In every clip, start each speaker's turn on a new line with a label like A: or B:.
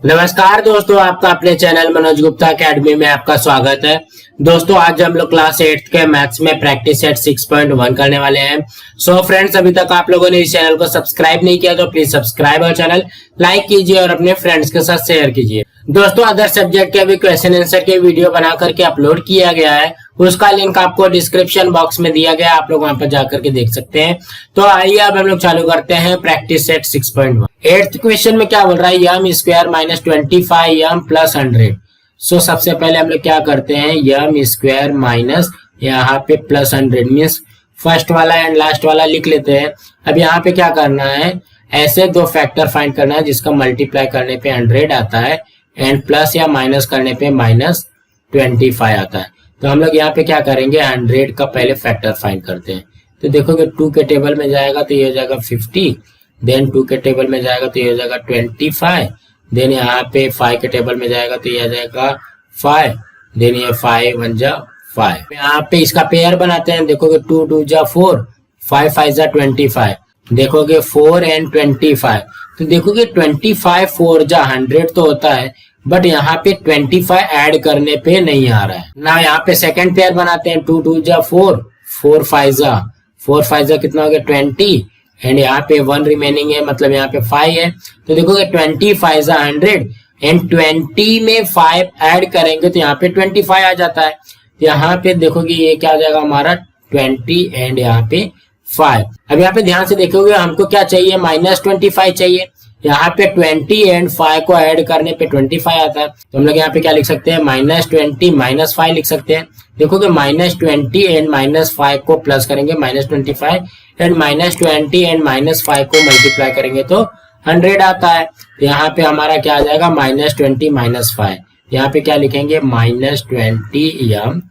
A: नमस्कार दोस्तों, आपका अपने चैनल मनोज गुप्ता अकेडमी में आपका स्वागत है। दोस्तों आज हम लोग क्लास 8 के मैथ्स में प्रैक्टिस सेट 6.1 करने वाले हैं। सो फ्रेंड्स, अभी तक आप लोगों ने इस चैनल को सब्सक्राइब नहीं किया तो प्लीज सब्सक्राइब और चैनल लाइक कीजिए और अपने फ्रेंड्स के साथ शेयर कीजिए। दोस्तों अदर सब्जेक्ट के भी क्वेश्चन आंसर के वीडियो बना करके अपलोड किया गया है, उसका लिंक आपको डिस्क्रिप्शन बॉक्स में दिया गया है, आप लोग वहां पर जाकर के देख सकते हैं। तो आइए अब हम लोग चालू करते हैं प्रैक्टिस सेट 6.1। 8th क्वेश्चन में क्या बोल रहा है, यम स्क्वायर माइनस 25 यम प्लस 100। सो सबसे पहले हम लोग क्या करते हैं, यम स्क्वायर माइनस यहाँ पे प्लस 100 मीन्स फर्स्ट वाला एंड लास्ट वाला लिख लेते हैं। अब यहाँ पे क्या करना है, ऐसे दो फैक्टर फाइंड करना है जिसका मल्टीप्लाई करने पे 100 आता है एंड प्लस या माइनस करने पे माइनस 25 आता है। तो हम लोग यहाँ पे क्या करेंगे, 100 का पहले फैक्टर फाइंड करते हैं। तो देखोगे 2 के टेबल में जाएगा तो ये हो जाएगा 50, देन 2 के टेबल में जाएगा तो ये हो जाएगा 25, देन यहाँ पे 5 के टेबल में जाएगा तो ये आ जाएगा 5, देन ये 5 1 जा 5। यहाँ पे इसका पेयर बनाते हैं, देखोगे 2 2 जा 4, 5 5 जा 25, देखोगे 4 एंड 25। तो देखोगे 25 4 जा 100 तो होता है, बट यहाँ पे 25 ऐड करने पे नहीं आ रहा है ना। यहाँ पे सेकंड पेयर बनाते हैं, 2 2 जा 4, 4 5 जा कितना हो गया 20 एंड यहाँ पे 1 रिमेनिंग है, मतलब यहाँ पे 5 है। तो देखोगे 25 जा 100 एंड 20 में 5 ऐड करेंगे तो यहाँ पे 25 आ जाता है। तो यहाँ पे देखोगे ये क्या आ जाएगा हमारा 20 एंड यहाँ पे 5। अब यहाँ पे ध्यान से देखोगे हमको क्या चाहिए, माइनस 25 चाहिए। यहाँ पे 20 एंड 5 को ऐड करने पे 25 आता है, तो हम लोग यहाँ पे क्या लिख सकते हैं, माइनस 20 माइनस 5 लिख सकते हैं। देखोगे माइनस 20 एंड माइनस 5 को प्लस करेंगे minus 25 and minus 20 and minus 5 को मल्टीप्लाई करेंगे तो 100 आता है। तो यहाँ पे हमारा क्या आ जाएगा, माइनस 20 माइनस 5। यहाँ पे क्या लिखेंगे, माइनस 20 यम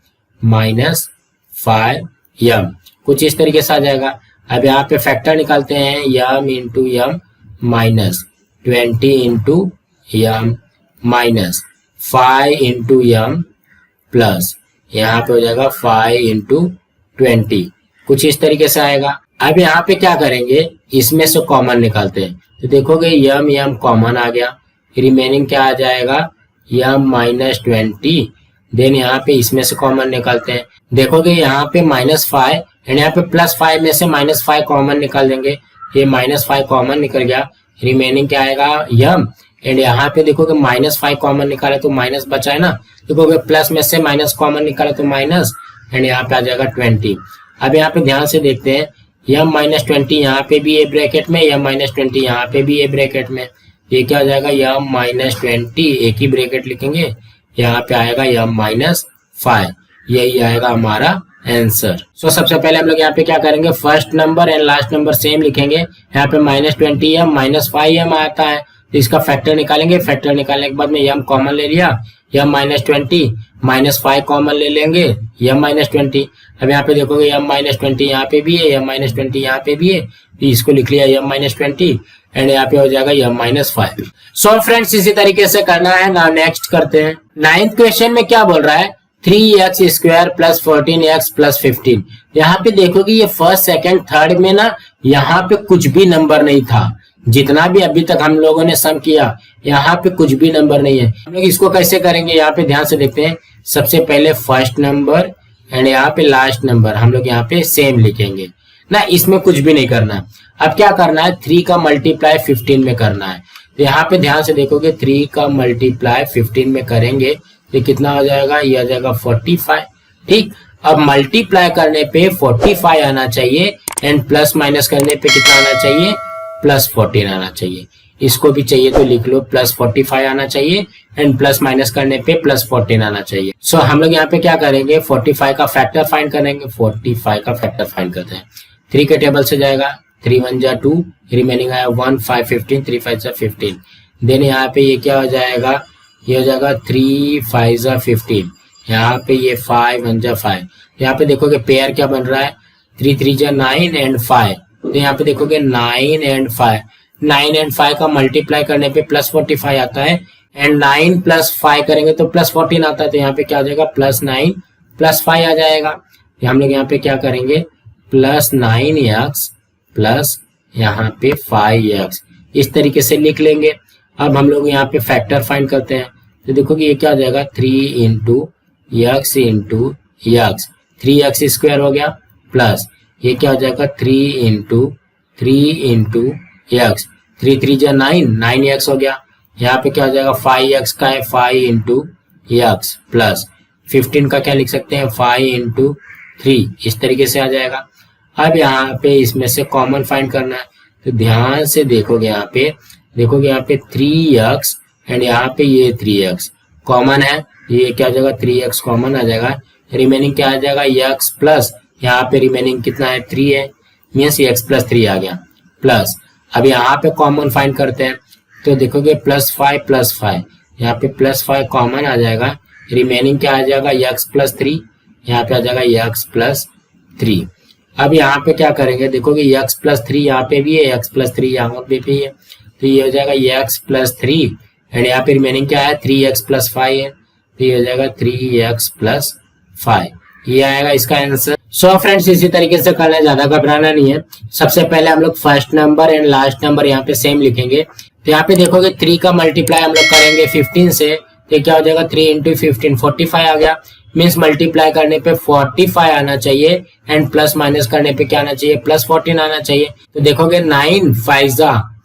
A: माइनस 5 यम, कुछ इस तरीके से आ जाएगा। अब यहाँ पे फैक्टर निकालते हैं, यम इंटू यम माइनस 20 इंटू यम माइनस 5 इंटू यम प्लस यहाँ पे हो जाएगा 5 इंटू 20, कुछ इस तरीके से आएगा। अब यहाँ पे क्या करेंगे, इसमें से कॉमन निकालते हैं। तो देखोगे यम यम कॉमन आ गया, रिमेनिंग क्या आ जाएगा, यम माइनस 20, देन यहाँ पे इसमें से कॉमन निकालते हैं। देखोगे यहाँ पे माइनस 5 एंड यहाँ पे प्लस 5 में से माइनस 5 कॉमन निकाल देंगे, ये माइनस 5 कॉमन निकल गया, रिमेनिंग क्या आएगा यम एंड यहाँ पे देखोगे माइनस 5 कॉमन निकाला तो माइनस बचा है ना, देखोगे प्लस में से माइनस कॉमन निकाला तो माइनस एंड यहाँ पे आ जाएगा 20। अब यहाँ पे ध्यान से देखते हैं, यम माइनस 20 यहाँ पे भी ए ब्रैकेट में, यम माइनस 20 यहाँ पे भी ए ब्रैकेट में, ये क्या हो जाएगा, यम माइनस 20 एक ही ब्रैकेट लिखेंगे, यहाँ पे आएगा यम माइनस 5, यही आएगा हमारा आंसर। सो सबसे पहले हम लोग यहाँ पे क्या करेंगे, first number and last number same लिखेंगे। यहाँ पे माइनस 20 यम माइनस 5 यम आता है, तो इसका फैक्टर निकालेंगे। फैक्टर निकालने के बाद में यम कॉमन ले लिया, यम माइनस 20 माइनस 5 कॉमन ले लेंगे, यम माइनस 20। अब यहाँ पे देखोगे यम माइनस 20 यहाँ पे भी है, यम माइनस 20 यहाँ पे भी है, तो इसको लिख लिया यम माइनस 20 एंड यहाँ पे हो जाएगा यम माइनस 5। सो फ्रेंड्स इसी तरीके से करना है ना। नेक्स्ट करते हैं, 9th क्वेश्चन में क्या बोल रहा है, 3x square plus 14x plus 15। यहाँ पे देखोगे ये फर्स्ट सेकंड थर्ड में ना यहाँ पे कुछ भी नंबर नहीं था, जितना भी अभी तक हम लोगों ने सम किया यहाँ पे कुछ भी नंबर नहीं है। हम लोग इसको कैसे करेंगे, यहाँ पे ध्यान से देखते हैं। सबसे पहले फर्स्ट नंबर एंड यहाँ पे लास्ट नंबर हम लोग यहाँ पे सेम लिखेंगे ना, इसमें कुछ भी नहीं करना। अब क्या करना है, 3 का मल्टीप्लाई 15 में करना है। तो यहाँ पे ध्यान से देखोगे 3 का मल्टीप्लाई 15 में करेंगे तो कितना हो जाएगा, ये आ जाएगा 45। ठीक, अब मल्टीप्लाई करने पे 45 आना चाहिए एंड प्लस माइनस करने पे कितना आना चाहिए, प्लस 14 आना चाहिए। इसको भी चाहिए तो लिख लो, प्लस 45 आना चाहिए एंड प्लस माइनस करने पे प्लस 14 आना चाहिए। सो हम लोग यहाँ पे क्या करेंगे, 45 का फैक्टर फाइंड करेंगे। 45 का फैक्टर फाइंड करते हैं, 3 के टेबल से जाएगा, 3 1 जा 2, रिमेनिंग आया 1 5 15, 3 5 जा 15। देन यहाँ पे ये क्या हो जाएगा, ये हो जाएगा 3 5 जा 15, यहाँ पे ये 5 1 जा 5। यहाँ पे देखोगे पेयर क्या बन रहा है, 3 3 जा 9 एंड 5। तो यहाँ पे देखोगे 9 एंड 5, 9 एंड 5 का मल्टीप्लाई करने पे प्लस 45 आता है एंड 9 प्लस 5 करेंगे तो प्लस 14 आता है। तो यहाँ पे क्या आ जाएगा, प्लस 9 प्लस 5 आ जाएगा। हम लोग यहाँ पे क्या करेंगे, प्लस 9x प्लस यहाँ पे 5x, इस तरीके से लिख लेंगे। अब हम लोग यहाँ पे फैक्टर फाइंड करते हैं, तो देखो कि ये क्या हो जाएगा 3 into x into x, 3x² हो गया, प्लस ये क्या हो जाएगा 3 इंटू यक्स, 3 3 जा 9, 9x हो गया। यहाँ पे क्या हो जाएगा 5x का है 5 इंटू यक्स, प्लस 15 का क्या लिख सकते हैं 5 इंटू 3, इस तरीके से आ जाएगा। अब यहाँ पे इसमें से कॉमन फाइंड करना है, तो ध्यान से देखोगे यहाँ पे 3x एंड यहाँ पे ये 3x कॉमन है, ये क्या हो जाएगा 3x कॉमन आ जाएगा, रिमेनिंग क्या आ जाएगा x प्लस यहाँ पे रिमेनिंग कितना है 3 है, मीन्स x प्लस 3 आ गया, प्लस अब यहाँ पे कॉमन फाइंड करते हैं, तो देखोगे +5 यहाँ पे +5 कॉमन आ जाएगा, रिमेनिंग क्या आ जाएगा x प्लस 3, यहाँ पे आ जाएगा x प्लस 3। अब यहाँ पे क्या करेंगे, देखोगे x प्लस 3 यहाँ पे भी है, x प्लस 3 यहाँ पे भी है, तो ये हो जाएगा x प्लस 3 एंड यहाँ पे रिमेनिंग क्या है 3x प्लस 5 है, तो ये हो जाएगा 3x प्लस 5, ये आएगा इसका आंसर। सो फ्रेंड्स इसी तरीके से करना है, ज्यादा घबराना नहीं है। सबसे पहले हम लोग first number and last number यहाँ पे सेम लिखेंगे, तो यहाँ पे देखोगे 3 का मल्टीप्लाई हम लोग करेंगे 15 से, तो क्या हो जाएगा 3 इंटू 15 45 आ गया, मीन्स मल्टीप्लाई करने पे 45 आना चाहिए एंड प्लस माइनस करने पे क्या आना चाहिए +14 आना चाहिए। तो देखोगे 9 5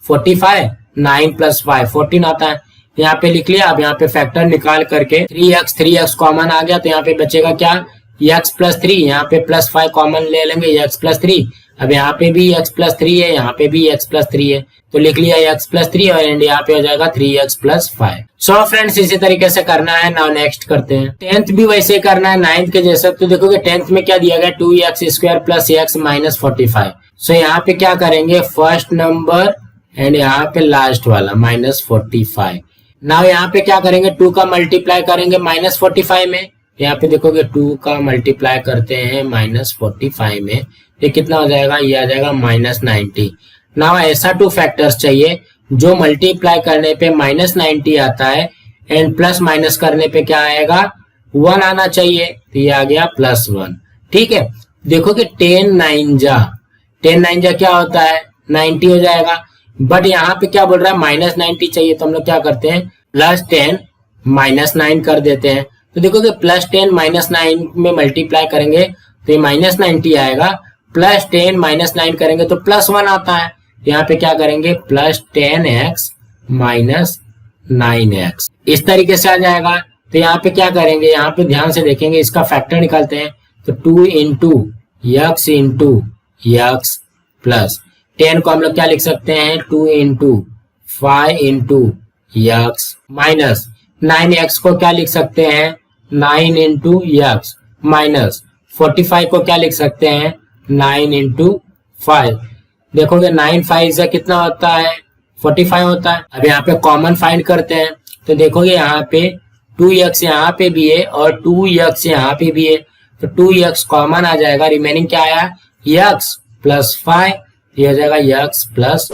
A: 45, 9 + 5 14 आता है, यहाँ पे लिख लिया। अब यहाँ पे फैक्टर निकाल करके 3x कॉमन आ गया, तो यहाँ पे बचेगा क्या x प्लस 3, यहाँ पे +5 कॉमन ले लेंगे x प्लस 3, अब यहाँ पे भी x प्लस 3 है, यहाँ पे भी x प्लस 3 है, तो लिख लिया x प्लस 3 और एंड यहाँ पे हो जाएगा 3x प्लस 5। सो फ्रेंड्स इसी तरीके से करना है। नाउ नेक्स्ट करते हैं, 10th भी वैसे करना है 9th के जैसा। तो देखोगे 10th में क्या दिया गया 2x² प्लस x माइनस 45। सो यहाँ पे क्या करेंगे फर्स्ट नंबर एंड यहाँ पे लास्ट वाला -45। नाउ यहाँ पे क्या करेंगे 2 का मल्टीप्लाई करेंगे -45 में, यहाँ पे देखोगे 2 का मल्टीप्लाई करते हैं -45 में, ये कितना हो जाएगा, ये आ जाएगा -90। नाउ ऐसा 2 फैक्टर्स चाहिए जो मल्टीप्लाई करने पे -90 आता है एंड प्लस माइनस करने पे क्या आएगा 1 आना चाहिए, तो ये आ गया +1। ठीक है, देखोगे 10 9 जा क्या होता है 90 हो जाएगा, बट यहाँ पे क्या बोल रहा है -90 चाहिए, तो हम लोग क्या करते हैं +10 -9 कर देते हैं। तो देखोगे +10 -9 में मल्टीप्लाई करेंगे तो ये -90 आएगा, +10 -9 करेंगे तो +1 आता है, यहाँ पे क्या करेंगे +10x - 9x, इस तरीके से आ जाएगा। तो यहाँ पे क्या करेंगे, यहाँ पे ध्यान से देखेंगे, इसका फैक्टर निकालते हैं, तो 2 इंटू x प्लस 10 को हम लोग क्या लिख सकते हैं 2 into 5 into x minus 9x को क्या लिख सकते हैं 9 इंटू x माइनस 45 को क्या लिख सकते हैं 9 इंटू 5। देखोगे 9 5 से कितना होता है 45 होता है। अब यहाँ पे कॉमन फाइंड करते हैं, तो देखोगे यहाँ पे 2x यहाँ पे भी है और 2x यहाँ पे भी है, तो 2x कॉमन आ जाएगा, रिमेनिंग क्या आया x प्लस 5, ये हो जाएगा x प्लस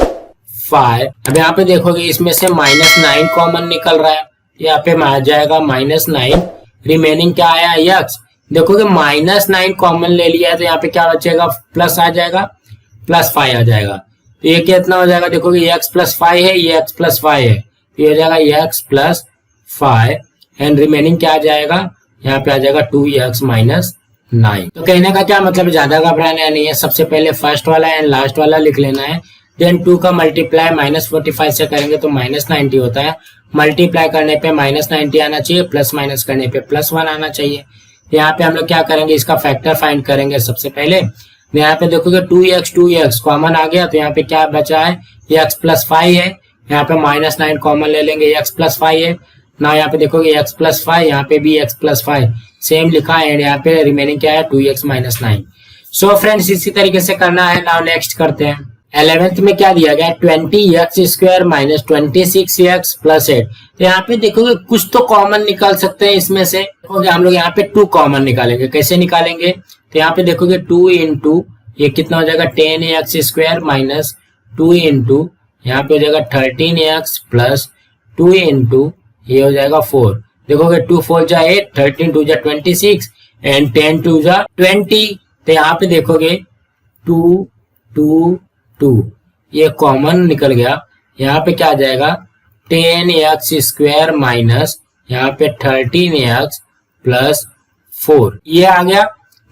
A: 5। अब यहाँ पे देखोगे इसमें से -9 कॉमन निकल रहा है, यहाँ पे आ जाएगा -9, रिमेनिंग क्या आया x, देखोगे -9 कॉमन ले लिया है तो यहाँ पे क्या बचेगा प्लस आ जाएगा +5 आ जाएगा, तो ये कितना हो जाएगा देखोगे x प्लस 5 है, ये x प्लस 5 है, ये हो जाएगा x प्लस 5 एंड रिमेनिंग क्या आ जाएगा यहाँ पे आ जाएगा 2x माइनस 9। तो कहने का क्या मतलब ज्यादा घबराना नहीं है, सबसे पहले फर्स्ट वाला एंड लास्ट वाला लिख लेना है, देन 2 का मल्टीप्लाई -45 से करेंगे तो -90 होता है, मल्टीप्लाई करने पे -90 आना चाहिए, प्लस माइनस करने पे +1 आना चाहिए। यहाँ पे हम लोग क्या करेंगे इसका फैक्टर फाइंड करेंगे सबसे पहले, यहाँ पे देखोगे 2x कॉमन आ गया, तो यहाँ पे क्या बचा है x प्लस 5 है, यहाँ पे -9 कॉमन ले लेंगे x प्लस 5 है ना, यहाँ पे देखोगे x प्लस 5, यहाँ पे भी x प्लस 5 सेम लिखा है एंड यहाँ पे रिमेनिंग क्या है 2x माइनस 9। सो फ्रेंड्स इसी तरीके से करना है। नाउ नेक्स्ट करते हैं, 11th में क्या दिया गया 20x² माइनस 26x प्लस 8। तो यहाँ पे देखोगे कुछ तो कॉमन निकाल सकते हैं इसमें से, देखोगे हम लोग यहाँ पे 2 कॉमन निकालेंगे, कैसे निकालेंगे, तो यहाँ पे देखोगे 2 इंटू ये कितना हो जाएगा 10x² माइनस 2 इंटू यहाँ पे हो जाएगा 13x प्लस 2 इंटू ये हो जाएगा 4, देखोगे 2 4 जा 8, 13 2 जा 26 एंड 10 2 जा 20। तो यहाँ पे देखोगे 2 2 2 ये कॉमन निकल गया, यहाँ पे क्या आ जाएगा 10x² माइनस यहाँ पे 13x प्लस 4 ये आ गया।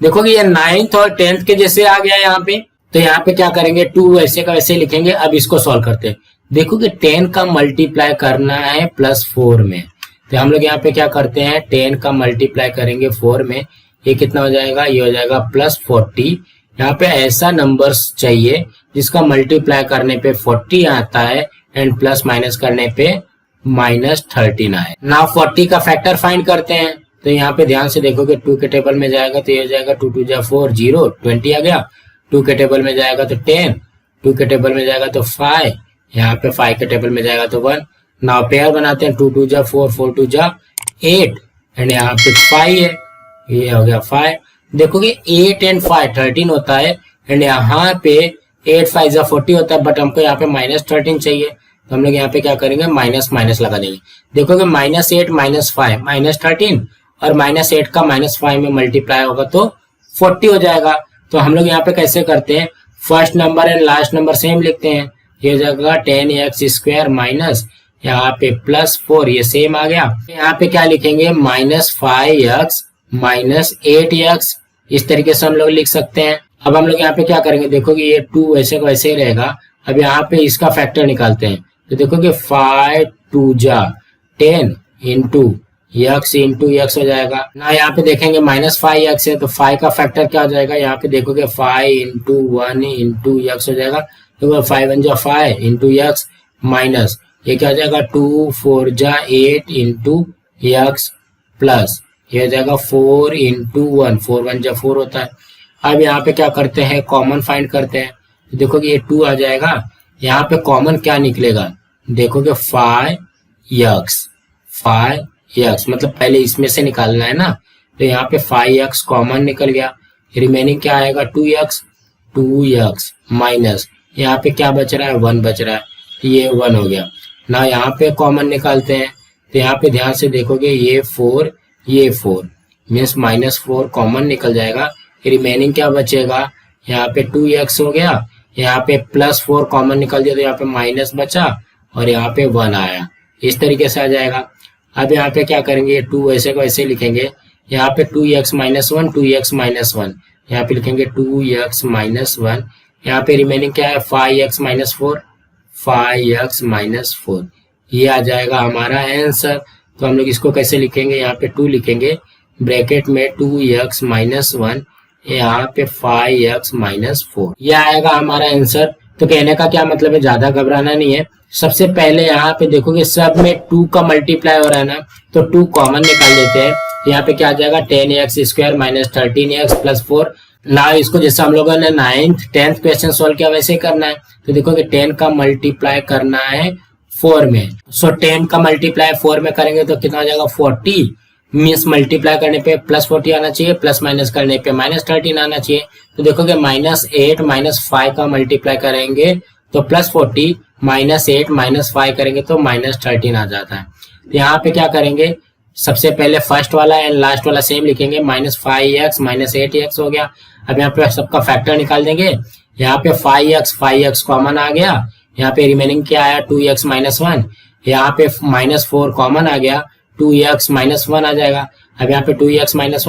A: देखो कि ये 9th और 10th के जैसे आ गया यहाँ पे। तो यहाँ पे क्या करेंगे 2 वैसे का वैसे लिखेंगे। अब इसको सॉल्व करते हैं। देखो कि 10 का मल्टीप्लाई करना है प्लस 4 में, तो हम लोग यहाँ पे क्या करते हैं 10 का मल्टीप्लाई करेंगे 4 में, ये कितना हो जाएगा, ये हो जाएगा प्लस 40। यहाँ पे ऐसा नंबर्स चाहिए जिसका मल्टीप्लाई करने पे 40 आता है एंड प्लस माइनस करने पे माइनस 13 आए। नाउ 40 का फैक्टर फाइंड करते हैं। तो यहाँ पे ध्यान से देखोगे 2 के टेबल में जाएगा तो ये हो जाएगा 2 2 4 0 20 आ गया। 2 के टेबल में जाएगा तो 10, 2 के टेबल में जाएगा तो 5, यहाँ पे 5 के टेबल में जाएगा तो 1। नाउ पेयर बनाते हैं 2 2 4 4 2 8 एंड यहाँ पे 5 है, ये हो गया 5। देखोगे 8 एंड 5 13 होता है एंड यहाँ पे 8 5 40 होता है, बट हमको यहाँ पे माइनस 13 चाहिए। तो हम लोग यहाँ पे क्या करेंगे माइनस माइनस लगा देंगे। देखोगे -8 -5 -13 और -8 का -5 में मल्टीप्लाई होगा तो 40 हो जाएगा। तो हम लोग यहाँ पे कैसे करते हैं, first number and last number same लिखते हैं। ये हो जाएगा 10x² माइनस यहाँ पे प्लस 4, ये सेम आ गया। यहाँ पे क्या लिखेंगे -5x माइनस 8x, इस तरीके से हम लोग लिख सकते हैं। अब हम लोग यहाँ पे क्या करेंगे, देखोगे ये 2 वैसे का वैसे ही रहेगा। अब यहाँ पे इसका फैक्टर निकालते हैं। तो देखोगे 5 2 10 इंटू x हो जाएगा ना। यहाँ पे देखेंगे -5x है तो 5 का फैक्टर क्या हो जाएगा, यहाँ पे देखोगे 5 इंटू 1 इंटू x हो जाएगा। तो 5 1 5 इंटू x माइनस ये क्या हो जाएगा 2 4 8 इंटू x प्लस ये हो जाएगा 4 इंटू 1 4 1 4 होता है। अब यहाँ पे क्या करते हैं कॉमन फाइंड करते हैं। तो देखोगे ये 2 आ जाएगा, यहाँ पे कॉमन क्या निकलेगा, देखोगे 5x मतलब पहले इसमें से निकालना है ना। तो यहाँ पे 5x कॉमन निकल गया, रिमेनिंग क्या आएगा 2x माइनस यहाँ पे क्या बच रहा है 1 बच रहा है, ये 1 हो गया ना। यहाँ पे कॉमन निकालते हैं तो यहाँ पे ध्यान से देखोगे ये 4 मीन्स -4 कॉमन निकल जाएगा। रिमेनिंग क्या बचेगा, यहाँ पे 2x हो गया, यहाँ पे +4 कॉमन निकल दिया तो यहाँ पे माइनस बचा और यहाँ पे 1 आया, इस तरीके से आ जाएगा। अब यहाँ पे क्या करेंगे 2 वैसे को वैसे लिखेंगे। यहाँ पे 2x माइनस 1 यहाँ पे लिखेंगे 2x माइनस 1। यहाँ पे रिमेनिंग क्या है 5x माइनस 4 ये आ जाएगा हमारा आंसर। तो हम लोग इसको कैसे लिखेंगे, यहाँ पे 2 लिखेंगे ब्रैकेट में 2x माइनस 1 यहाँ पे 5x माइनस 4 ये आएगा हमारा आंसर। तो कहने का क्या मतलब है, ज्यादा घबराना नहीं है। सबसे पहले यहाँ पे देखोगे सब में 2 का मल्टीप्लाई हो रहा है ना, तो 2 कॉमन निकाल लेते हैं। यहाँ पे क्या आ जाएगा 10x² माइनस 13x प्लस 4 ना। इसको जैसे हम लोगों ने 9th 10th क्वेश्चन सोल्व किया वैसे ही करना है। तो देखोगे 10 का मल्टीप्लाई करना है 4 में, सो 10 का मल्टीप्लाई 4 में करेंगे तो कितना हो जाएगा 40 मीन्स मल्टीप्लाई करने पे प्लस 40 आना चाहिए, प्लस माइनस करने पे -13 आना चाहिए। तो देखोगे -8 -5 का मल्टीप्लाई करेंगे तो +40 -8 -5 करेंगे तो -13 आ जाता है। तो यहाँ पे क्या करेंगे, सबसे पहले फर्स्ट वाला एंड लास्ट वाला सेम लिखेंगे, -5x -8x हो गया। अब यहाँ पे सबका फैक्टर निकाल देंगे। यहाँ पे 5x कॉमन आ गया, यहाँ पे रिमेनिंग क्या आया 2x माइनस 1, यहाँ पे -4 कॉमन आ गया 2x माइनस 1 आ जाएगा। अब यहाँ पे 2x माइनस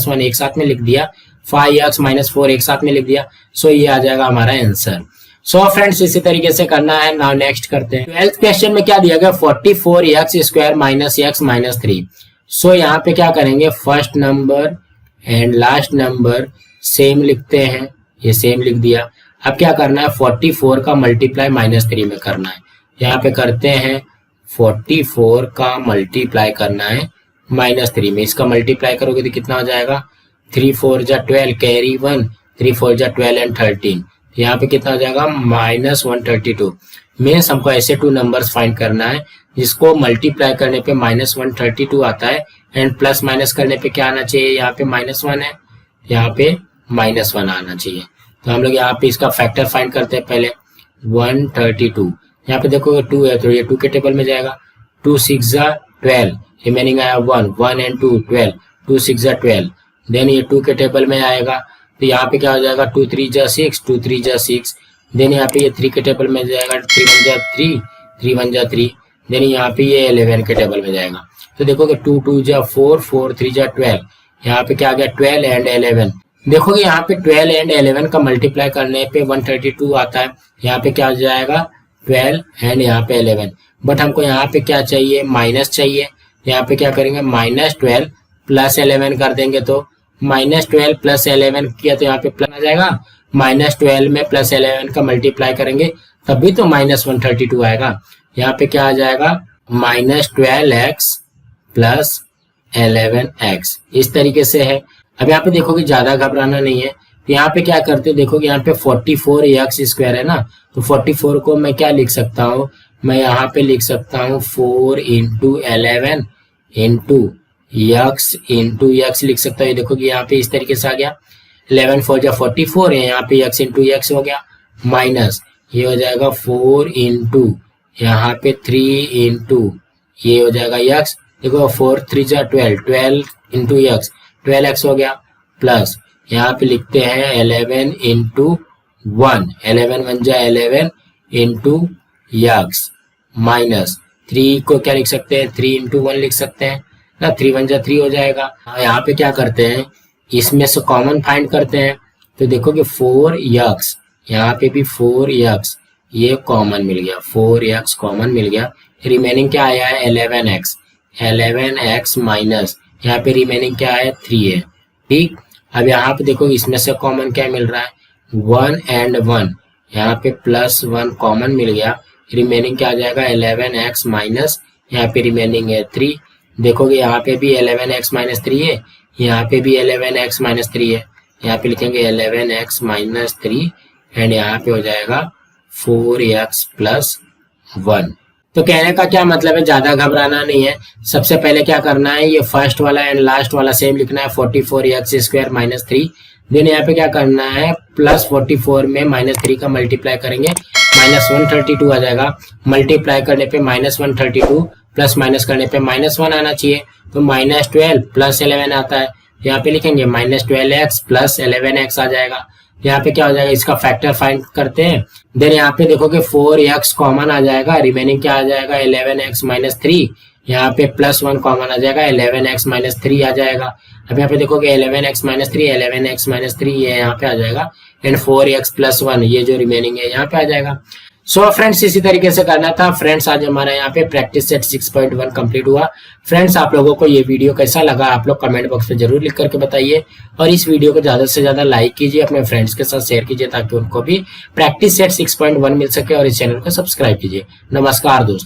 A: 1 एक साथ में लिख दिया, 5x माइनस 4 एक साथ में लिख दिया। सो ये आ जाएगा हमारा आंसर। सो फ्रेंड्स इसी तरीके से करना है। नाउ नेक्स्ट करते हैं। 12th क्वेश्चन में क्या दिया गया 44x² माइनस x माइनस 3। सो यहाँ पे क्या करेंगे, first number and last number same लिखते हैं, ये सेम लिख दिया। अब क्या करना है 44 का मल्टीप्लाई -3 में करना है। यहाँ पे करते हैं 44 का मल्टीप्लाई करना है -3 में, इसका मल्टीप्लाई करोगे तो कितना हो जाएगा 3 4 12 कैरी 1 3 4 12 एंड 13। यहाँ पे कितना हो जाएगा -132 मीन्स हमको ऐसे 2 नंबर्स फाइंड करना है जिसको मल्टीप्लाई करने पे -132 आता है एंड प्लस माइनस करने पे क्या आना चाहिए, यहाँ पे -1 है, यहाँ पे -1 आना चाहिए। तो हम लोग यहाँ पे इसका फैक्टर फाइंड करते हैं पहले 132। यहाँ पे देखो 2 है तो ये 2 के टेबल में जाएगा, 2 6 12 रिमेनिंग आया 1 एंड 2 12 2 6 12 देन ये 2 के टेबल में आएगा। तो यहाँ पे क्या हो जाएगा 2 3 6 देन यहाँ पे ये 3 के टेबल में जाएगा 3 1 3 3 1 3 देन यहाँ पे ये 11 के टेबल में जाएगा। तो देखोगे 2 2 जा 4, 4 3 जा 12, यहाँ पे क्या आ गया 12 एंड 11। देखोगे यहाँ पे 12 एंड 11 का मल्टीप्लाई करने पे 132 आता है। यहाँ पे क्या आ जाएगा 12 एंड यहाँ पे 11, बट हमको यहाँ पे क्या चाहिए माइनस चाहिए। यहाँ पे क्या करेंगे -12 प्लस 11 कर देंगे, तो -12 प्लस 11 किया तो यहाँ पे प्लस आ जाएगा। -12 में प्लस 11 का मल्टीप्लाई करेंगे तभी तो -132 आएगा। यहाँ पे क्या आ जाएगा -12x प्लस 11x, इस तरीके से है। अब यहाँ पे देखोगे ज्यादा घबराना नहीं है, तो यहाँ पे क्या करते हो देखोगे यहाँ पे 44x² है ना, तो 44 को मैं क्या लिख सकता हूँ, मैं यहाँ पे लिख सकता हूँ 4 इंटू 11 इंटू x लिख सकता हूँ। देखोगे यहाँ पे इस तरीके से आ गया 11 4 जा 44 है, यहाँ पे x इंटू x हो गया, माइनस ये हो जाएगा 4 इंटू यहाँ पे 3 इंटू ये हो जाएगा x, देखो 4 3 जा 12, 12 इंटू x 12x हो गया, प्लस यहाँ पे लिखते हैं 11 इंटू 1, 11 1 जा 11 इंटू x, माइनस 3 को क्या लिख सकते हैं 3 इंटू 1 लिख सकते हैं ना, 3 1 जा 3 हो जाएगा। यहाँ पे क्या करते हैं इसमें से कॉमन फाइंड करते हैं, तो देखोगे 4x, यहाँ पे भी 4x, ये कॉमन मिल गया, 4x कॉमन मिल गया। रिमेनिंग क्या आया है 11x माइनस यहाँ पे रिमेनिंग क्या है 3 है, ठीक। अब यहाँ पे देखो इसमें से कॉमन क्या मिल रहा है 1 एंड 1, यहाँ पे +1 कॉमन मिल गया, रिमेनिंग क्या आ जाएगा 11x माइनस यहाँ पे रिमेनिंग है 3। देखोगे यहाँ पे भी 11x माइनस 3 है, यहाँ पे भी 11x माइनस 3 है, यहाँ पे लिखेंगे 11x माइनस 3 एंड यहाँ पे हो जाएगा 4x प्लस 1। तो कहने का क्या मतलब है, ज्यादा घबराना नहीं है। सबसे पहले क्या करना है, ये फर्स्ट वाला एंड लास्ट वाला सेम लिखना है 44x² माइनस 3। देन यहाँ पे क्या करना है प्लस 44 में -3 का मल्टीप्लाई करेंगे -132 आ जाएगा। मल्टीप्लाई करने पे -132 प्लस माइनस करने पे -1 आना चाहिए, तो -12 प्लस 11 आता है। यहाँ पे लिखेंगे -12x प्लस 11x आ जाएगा। यहाँ पे क्या हो जाएगा इसका फैक्टर फाइंड करते हैं। देन यहाँ पे देखोगे 4x कॉमन आ जाएगा, रिमेनिंग क्या आ जाएगा 11x माइनस 3, यहाँ पे +1 कॉमन आ जाएगा 11x माइनस 3 आ जाएगा। अब यहाँ पे देखोगे 11x माइनस 3 11x माइनस 3 ये यहाँ पे आ जाएगा एंड 4x प्लस 1 ये जो रिमेनिंग है यहाँ पे आ जाएगा। सो फ्रेंड्स इसी तरीके से करना था। फ्रेंड्स आज हमारा यहाँ पे प्रैक्टिस सेट 6.1 कंप्लीट हुआ। फ्रेंड्स आप लोगों को ये वीडियो कैसा लगा आप लोग कमेंट बॉक्स में जरूर लिख करके बताइए, और इस वीडियो को ज्यादा से ज्यादा लाइक कीजिए, अपने फ्रेंड्स के साथ शेयर कीजिए ताकि उनको भी प्रैक्टिस सेट 6.1 मिल सके, और इस चैनल को सब्सक्राइब कीजिए। नमस्कार दोस्तों।